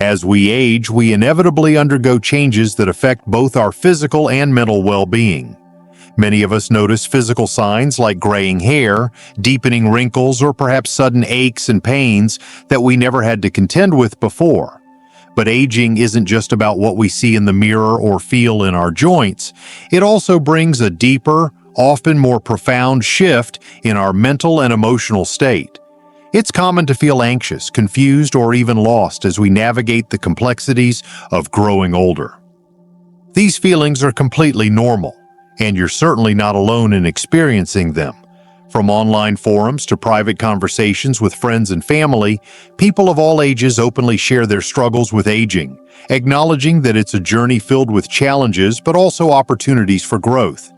As we age, we inevitably undergo changes that affect both our physical and mental well-being. Many of us notice physical signs like graying hair, deepening wrinkles, or perhaps sudden aches and pains that we never had to contend with before. But aging isn't just about what we see in the mirror or feel in our joints. It also brings a deeper, often more profound shift in our mental and emotional state. It's common to feel anxious, confused, or even lost as we navigate the complexities of growing older. These feelings are completely normal, and you're certainly not alone in experiencing them. From online forums to private conversations with friends and family, people of all ages openly share their struggles with aging, acknowledging that it's a journey filled with challenges but also opportunities for growth.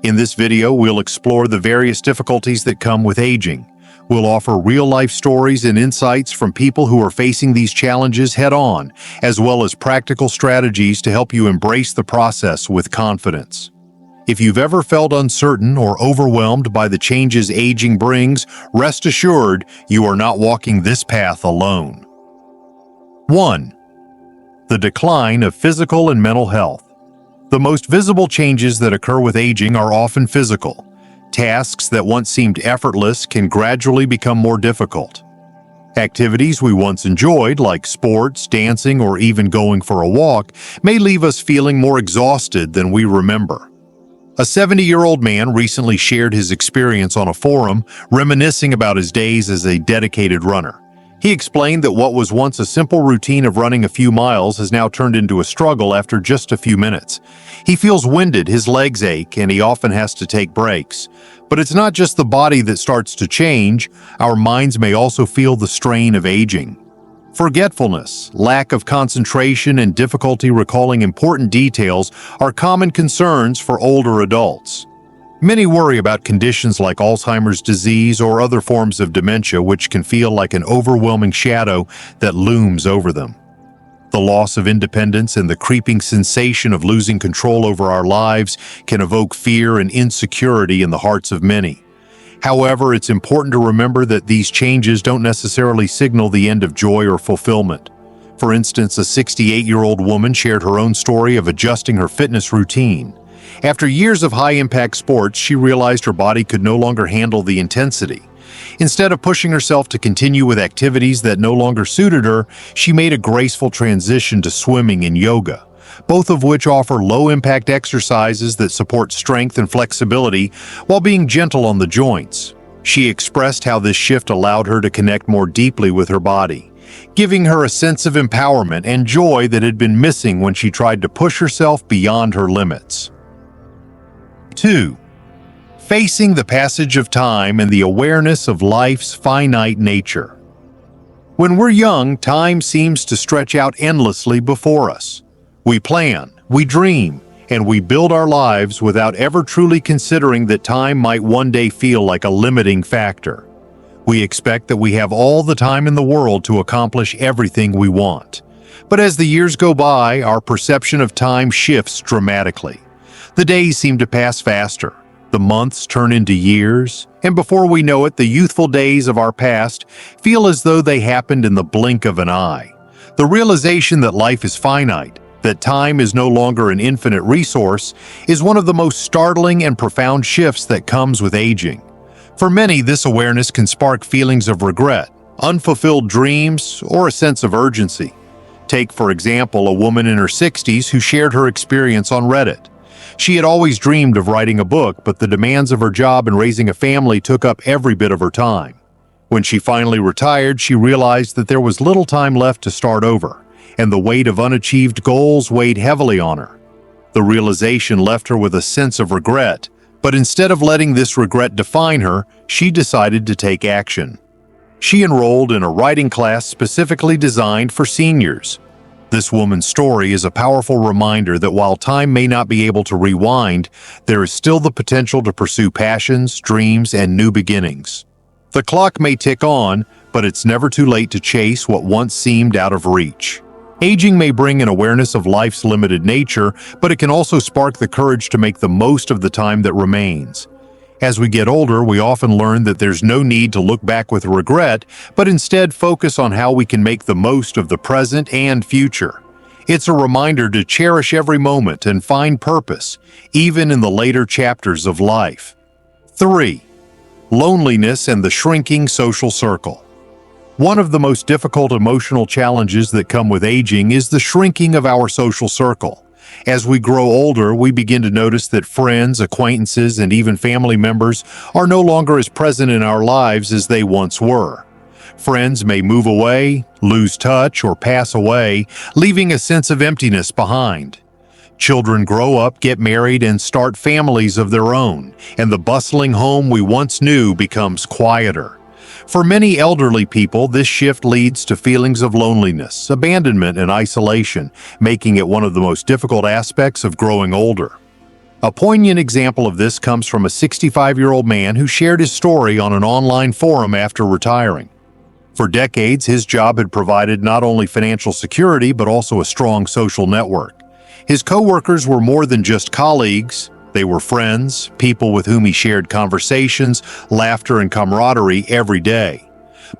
In this video, we'll explore the various difficulties that come with aging. We'll offer real-life stories and insights from people who are facing these challenges head-on, as well as practical strategies to help you embrace the process with confidence. If you've ever felt uncertain or overwhelmed by the changes aging brings, rest assured you are not walking this path alone. 1. The decline of physical and mental health. The most visible changes that occur with aging are often physical. Tasks that once seemed effortless can gradually become more difficult. Activities we once enjoyed, like sports, dancing, or even going for a walk, may leave us feeling more exhausted than we remember. A 70-year-old man recently shared his experience on a forum, reminiscing about his days as a dedicated runner. He explained that what was once a simple routine of running a few miles has now turned into a struggle after just a few minutes. He feels winded, his legs ache, and he often has to take breaks. But it's not just the body that starts to change, our minds may also feel the strain of aging. Forgetfulness, lack of concentration, and difficulty recalling important details are common concerns for older adults. Many worry about conditions like Alzheimer's disease or other forms of dementia, which can feel like an overwhelming shadow that looms over them. The loss of independence and the creeping sensation of losing control over our lives can evoke fear and insecurity in the hearts of many. However, it's important to remember that these changes don't necessarily signal the end of joy or fulfillment. For instance, a 68-year-old woman shared her own story of adjusting her fitness routine. After years of high-impact sports, she realized her body could no longer handle the intensity. Instead of pushing herself to continue with activities that no longer suited her, she made a graceful transition to swimming and yoga, both of which offer low-impact exercises that support strength and flexibility while being gentle on the joints. She expressed how this shift allowed her to connect more deeply with her body, giving her a sense of empowerment and joy that had been missing when she tried to push herself beyond her limits. 2. Facing the passage of time and the awareness of life's finite nature. When we're young, time seems to stretch out endlessly before us. We plan, we dream, and we build our lives without ever truly considering that time might one day feel like a limiting factor. We expect that we have all the time in the world to accomplish everything we want. But as the years go by, our perception of time shifts dramatically. The days seem to pass faster, the months turn into years, and before we know it, the youthful days of our past feel as though they happened in the blink of an eye. The realization that life is finite, that time is no longer an infinite resource, is one of the most startling and profound shifts that comes with aging. For many, this awareness can spark feelings of regret, unfulfilled dreams, or a sense of urgency. Take, for example, a woman in her 60s who shared her experience on Reddit. She had always dreamed of writing a book, but the demands of her job and raising a family took up every bit of her time. When she finally retired, she realized that there was little time left to start over, and the weight of unachieved goals weighed heavily on her. The realization left her with a sense of regret, but instead of letting this regret define her, she decided to take action. She enrolled in a writing class specifically designed for seniors. This woman's story is a powerful reminder that while time may not be able to rewind, there is still the potential to pursue passions, dreams, and new beginnings. The clock may tick on, but it's never too late to chase what once seemed out of reach. Aging may bring an awareness of life's limited nature, but it can also spark the courage to make the most of the time that remains. As we get older, we often learn that there's no need to look back with regret, but instead focus on how we can make the most of the present and future. It's a reminder to cherish every moment and find purpose, even in the later chapters of life. 3. Loneliness and the shrinking social circle. One of the most difficult emotional challenges that come with aging is the shrinking of our social circle. As we grow older, we begin to notice that friends, acquaintances, and even family members are no longer as present in our lives as they once were. Friends may move away, lose touch, or pass away, leaving a sense of emptiness behind. Children grow up, get married, and start families of their own, and the bustling home we once knew becomes quieter. For many elderly people, this shift leads to feelings of loneliness, abandonment, and isolation, making it one of the most difficult aspects of growing older. A poignant example of this comes from a 65-year-old man who shared his story on an online forum after retiring. For decades, his job had provided not only financial security but also a strong social network. His coworkers were more than just colleagues. They were friends, people with whom he shared conversations, laughter, and camaraderie every day.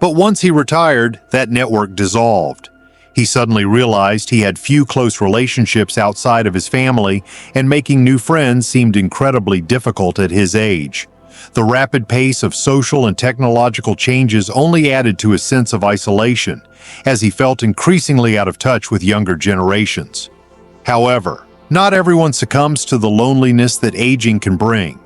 But once he retired, that network dissolved. He suddenly realized he had few close relationships outside of his family, and making new friends seemed incredibly difficult at his age. The rapid pace of social and technological changes only added to his sense of isolation, as he felt increasingly out of touch with younger generations. However, not everyone succumbs to the loneliness that aging can bring.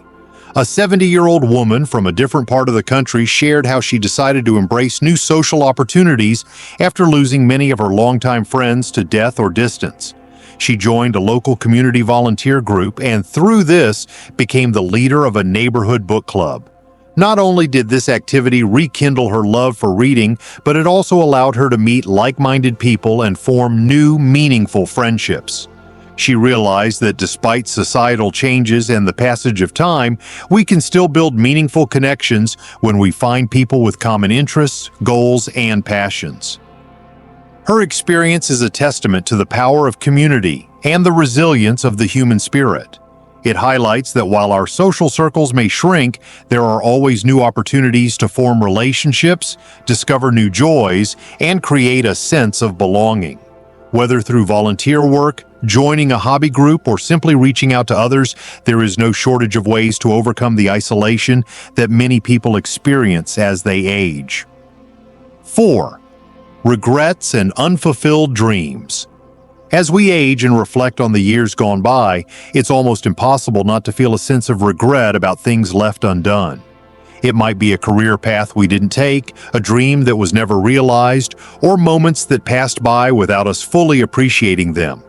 A 70-year-old woman from a different part of the country shared how she decided to embrace new social opportunities after losing many of her longtime friends to death or distance. She joined a local community volunteer group and through this became the leader of a neighborhood book club. Not only did this activity rekindle her love for reading, but it also allowed her to meet like-minded people and form new, meaningful friendships. She realized that despite societal changes and the passage of time, we can still build meaningful connections when we find people with common interests, goals, and passions. Her experience is a testament to the power of community and the resilience of the human spirit. It highlights that while our social circles may shrink, there are always new opportunities to form relationships, discover new joys, and create a sense of belonging. Whether through volunteer work, joining a hobby group, or simply reaching out to others, there is no shortage of ways to overcome the isolation that many people experience as they age. 4. Regrets and unfulfilled dreams. As we age and reflect on the years gone by, it's almost impossible not to feel a sense of regret about things left undone. It might be a career path we didn't take, a dream that was never realized, or moments that passed by without us fully appreciating them.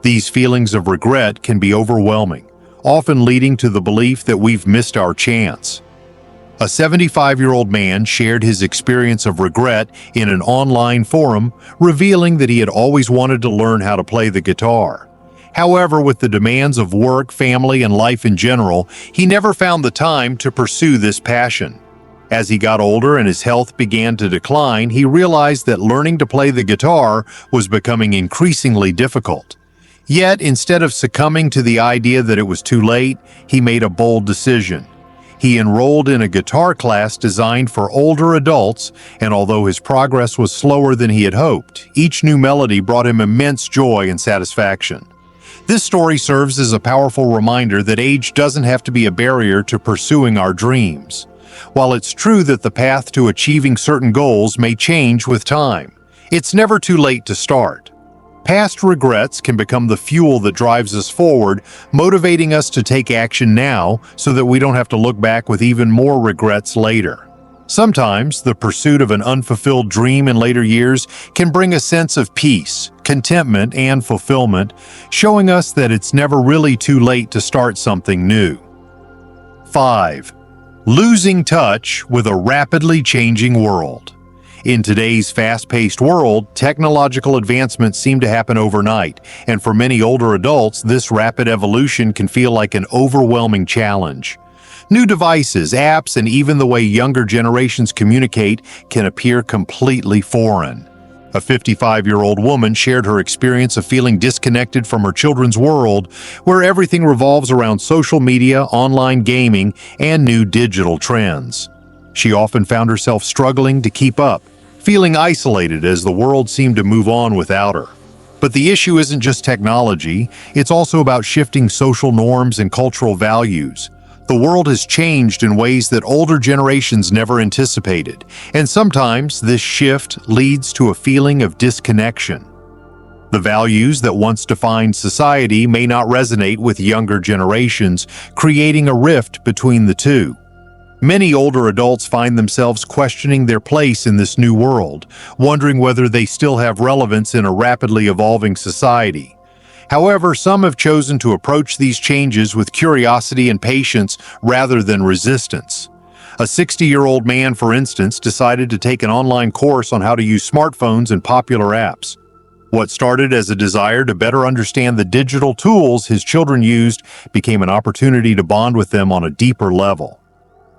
These feelings of regret can be overwhelming, often leading to the belief that we've missed our chance. A 75-year-old man shared his experience of regret in an online forum, revealing that he had always wanted to learn how to play the guitar. However, with the demands of work, family, and life in general, he never found the time to pursue this passion. As he got older and his health began to decline, he realized that learning to play the guitar was becoming increasingly difficult. Yet, instead of succumbing to the idea that it was too late, he made a bold decision. He enrolled in a guitar class designed for older adults, and although his progress was slower than he had hoped, each new melody brought him immense joy and satisfaction. This story serves as a powerful reminder that age doesn't have to be a barrier to pursuing our dreams. While it's true that the path to achieving certain goals may change with time, it's never too late to start. Past regrets can become the fuel that drives us forward, motivating us to take action now so that we don't have to look back with even more regrets later. Sometimes, the pursuit of an unfulfilled dream in later years can bring a sense of peace, contentment, and fulfillment, showing us that it's never really too late to start something new. 5. Losing touch with a rapidly changing world. In today's fast-paced world, technological advancements seem to happen overnight, and for many older adults, this rapid evolution can feel like an overwhelming challenge. New devices, apps, and even the way younger generations communicate can appear completely foreign. A 55-year-old woman shared her experience of feeling disconnected from her children's world, where everything revolves around social media, online gaming, and new digital trends. She often found herself struggling to keep up, feeling isolated as the world seemed to move on without her. But the issue isn't just technology, it's also about shifting social norms and cultural values. The world has changed in ways that older generations never anticipated, and sometimes this shift leads to a feeling of disconnection. The values that once defined society may not resonate with younger generations, creating a rift between the two. Many older adults find themselves questioning their place in this new world, wondering whether they still have relevance in a rapidly evolving society. However, some have chosen to approach these changes with curiosity and patience rather than resistance. A 60-year-old man, for instance, decided to take an online course on how to use smartphones and popular apps. What started as a desire to better understand the digital tools his children used became an opportunity to bond with them on a deeper level.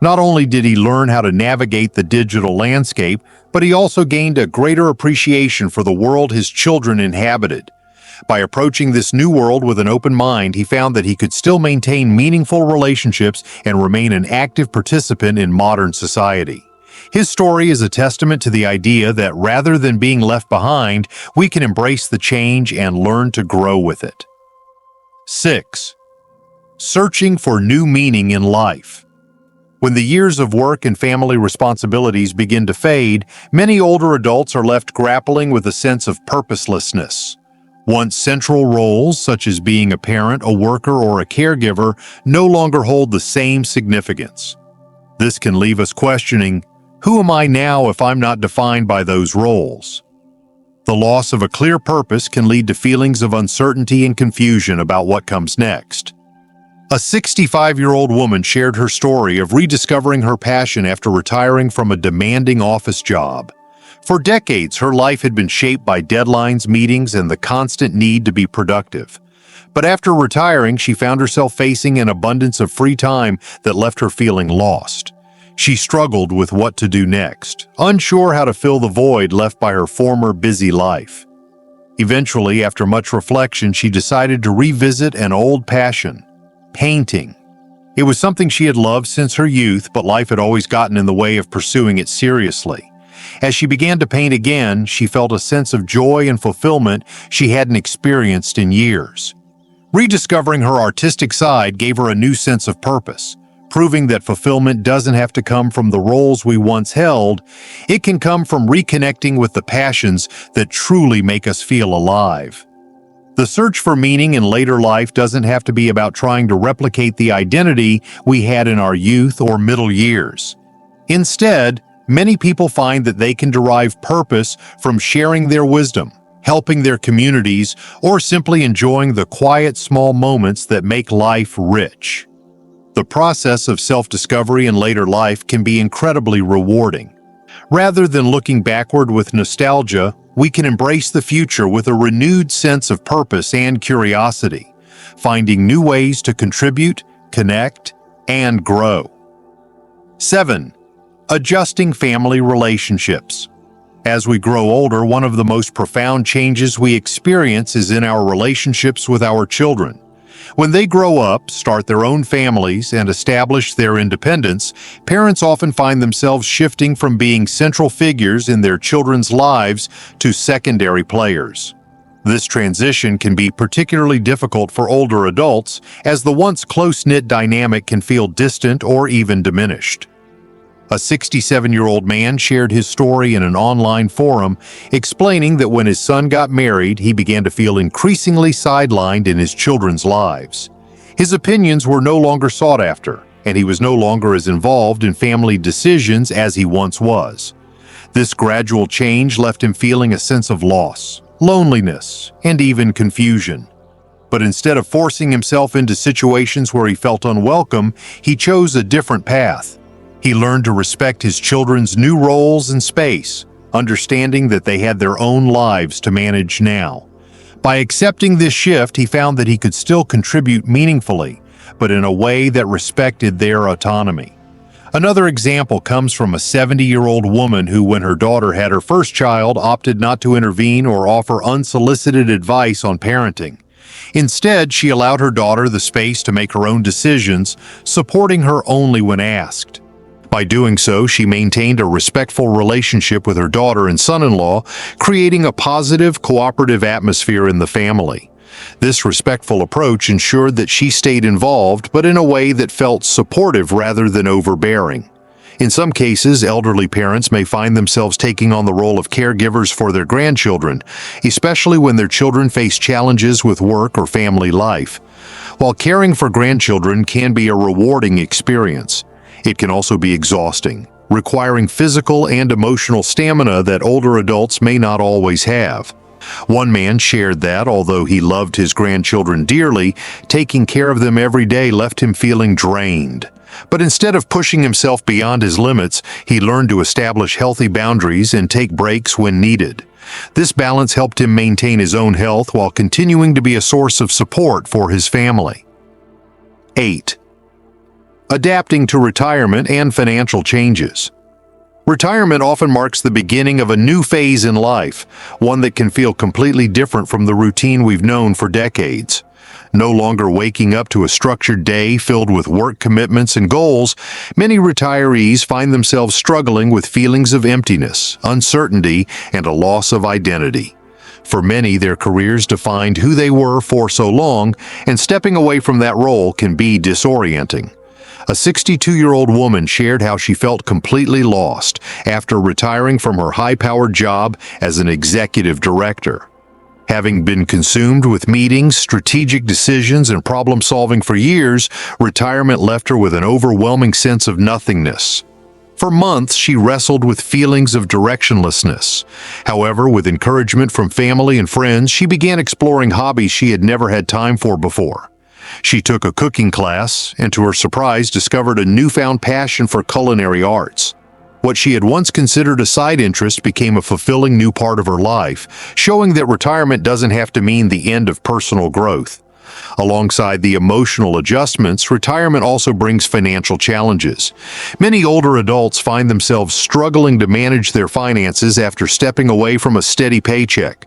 Not only did he learn how to navigate the digital landscape, but he also gained a greater appreciation for the world his children inhabited. By approaching this new world with an open mind, he found that he could still maintain meaningful relationships and remain an active participant in modern society. His story is a testament to the idea that rather than being left behind, we can embrace the change and learn to grow with it. 6. Searching for new meaning in life. When the years of work and family responsibilities begin to fade, many older adults are left grappling with a sense of purposelessness. Once central roles, such as being a parent, a worker, or a caregiver, no longer hold the same significance. This can leave us questioning, who am I now if I'm not defined by those roles? The loss of a clear purpose can lead to feelings of uncertainty and confusion about what comes next. A 65-year-old woman shared her story of rediscovering her passion after retiring from a demanding office job. For decades, her life had been shaped by deadlines, meetings, and the constant need to be productive. But after retiring, she found herself facing an abundance of free time that left her feeling lost. She struggled with what to do next, unsure how to fill the void left by her former busy life. Eventually, after much reflection, she decided to revisit an old passion: painting. It was something she had loved since her youth, but life had always gotten in the way of pursuing it seriously. As she began to paint again, she felt a sense of joy and fulfillment she hadn't experienced in years. Rediscovering her artistic side gave her a new sense of purpose, proving that fulfillment doesn't have to come from the roles we once held. It can come from reconnecting with the passions that truly make us feel alive. The search for meaning in later life doesn't have to be about trying to replicate the identity we had in our youth or middle years. Instead, many people find that they can derive purpose from sharing their wisdom, helping their communities, or simply enjoying the quiet, small moments that make life rich. The process of self-discovery in later life can be incredibly rewarding. Rather than looking backward with nostalgia, we can embrace the future with a renewed sense of purpose and curiosity, finding new ways to contribute, connect, and grow. 7. Adjusting family relationships. As we grow older, one of the most profound changes we experience is in our relationships with our children. When they grow up, start their own families, and establish their independence, parents often find themselves shifting from being central figures in their children's lives to secondary players. This transition can be particularly difficult for older adults, as the once close-knit dynamic can feel distant or even diminished. A 67-year-old man shared his story in an online forum, explaining that when his son got married, he began to feel increasingly sidelined in his children's lives. His opinions were no longer sought after, and he was no longer as involved in family decisions as he once was. This gradual change left him feeling a sense of loss, loneliness, and even confusion. But instead of forcing himself into situations where he felt unwelcome, he chose a different path. He learned to respect his children's new roles and space, understanding that they had their own lives to manage now. By accepting this shift, he found that he could still contribute meaningfully, but in a way that respected their autonomy. Another example comes from a 70-year-old woman who, when her daughter had her first child, opted not to intervene or offer unsolicited advice on parenting. Instead, she allowed her daughter the space to make her own decisions, supporting her only when asked. By doing so, she maintained a respectful relationship with her daughter and son-in-law, creating a positive, cooperative atmosphere in the family. This respectful approach ensured that she stayed involved, but in a way that felt supportive rather than overbearing. In some cases, elderly parents may find themselves taking on the role of caregivers for their grandchildren, especially when their children face challenges with work or family life. While caring for grandchildren can be a rewarding experience, it can also be exhausting, requiring physical and emotional stamina that older adults may not always have. One man shared that, although he loved his grandchildren dearly, taking care of them every day left him feeling drained. But instead of pushing himself beyond his limits, he learned to establish healthy boundaries and take breaks when needed. This balance helped him maintain his own health while continuing to be a source of support for his family. 8. Adapting to retirement and financial changes. Retirement often marks the beginning of a new phase in life, one that can feel completely different from the routine we've known for decades. No longer waking up to a structured day filled with work commitments and goals, many retirees find themselves struggling with feelings of emptiness, uncertainty, and a loss of identity. For many, their careers defined who they were for so long, and stepping away from that role can be disorienting. A 62-year-old woman shared how she felt completely lost after retiring from her high-powered job as an executive director. Having been consumed with meetings, strategic decisions, and problem-solving for years, retirement left her with an overwhelming sense of nothingness. For months, she wrestled with feelings of directionlessness. However, with encouragement from family and friends, she began exploring hobbies she had never had time for before. She took a cooking class and, to her surprise, discovered a newfound passion for culinary arts. What she had once considered a side interest became a fulfilling new part of her life, showing that retirement doesn't have to mean the end of personal growth. Alongside the emotional adjustments, retirement also brings financial challenges. Many older adults find themselves struggling to manage their finances after stepping away from a steady paycheck.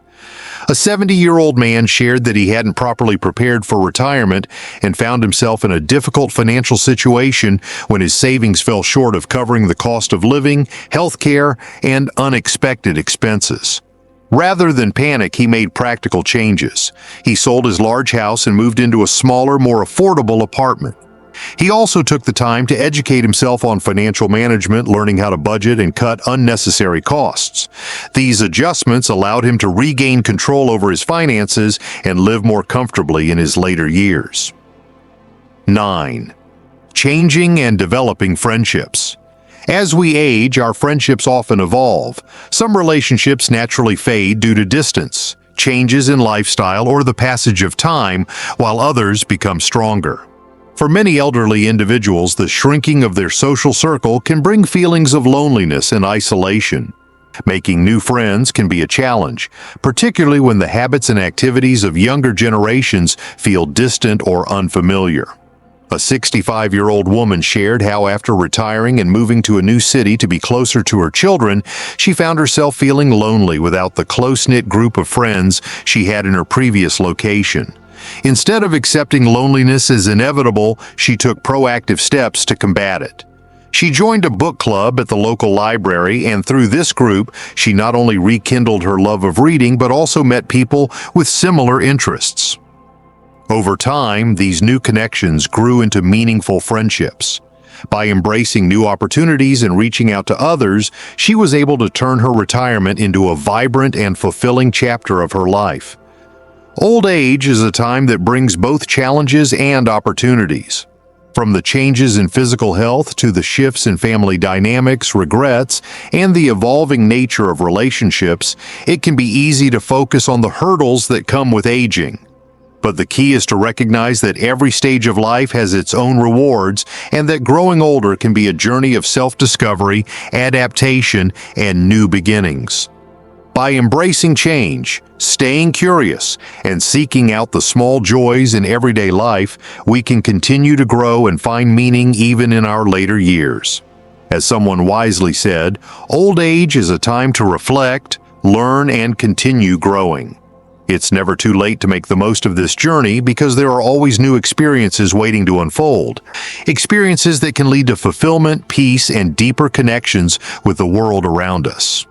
A 70-year-old man shared that he hadn't properly prepared for retirement and found himself in a difficult financial situation when his savings fell short of covering the cost of living, health care, and unexpected expenses. Rather than panic, he made practical changes. He sold his large house and moved into a smaller, more affordable apartment. He also took the time to educate himself on financial management, learning how to budget and cut unnecessary costs. These adjustments allowed him to regain control over his finances and live more comfortably in his later years. 9. Changing and developing friendships. As we age, our friendships often evolve. Some relationships naturally fade due to distance, changes in lifestyle, or the passage of time, while others become stronger. For many elderly individuals, the shrinking of their social circle can bring feelings of loneliness and isolation. Making new friends can be a challenge, particularly when the habits and activities of younger generations feel distant or unfamiliar. A 65-year-old woman shared how after retiring and moving to a new city to be closer to her children, she found herself feeling lonely without the close-knit group of friends she had in her previous location. Instead of accepting loneliness as inevitable, she took proactive steps to combat it. She joined a book club at the local library, and through this group, she not only rekindled her love of reading but also met people with similar interests. Over time, these new connections grew into meaningful friendships. By embracing new opportunities and reaching out to others, she was able to turn her retirement into a vibrant and fulfilling chapter of her life. Old age is a time that brings both challenges and opportunities. From the changes in physical health to the shifts in family dynamics, regrets, and the evolving nature of relationships, it can be easy to focus on the hurdles that come with aging. But the key is to recognize that every stage of life has its own rewards, and that growing older can be a journey of self-discovery, adaptation, and new beginnings. By embracing change, staying curious, and seeking out the small joys in everyday life, we can continue to grow and find meaning even in our later years. As someone wisely said, old age is a time to reflect, learn, and continue growing. It's never too late to make the most of this journey because there are always new experiences waiting to unfold. Experiences that can lead to fulfillment, peace, and deeper connections with the world around us.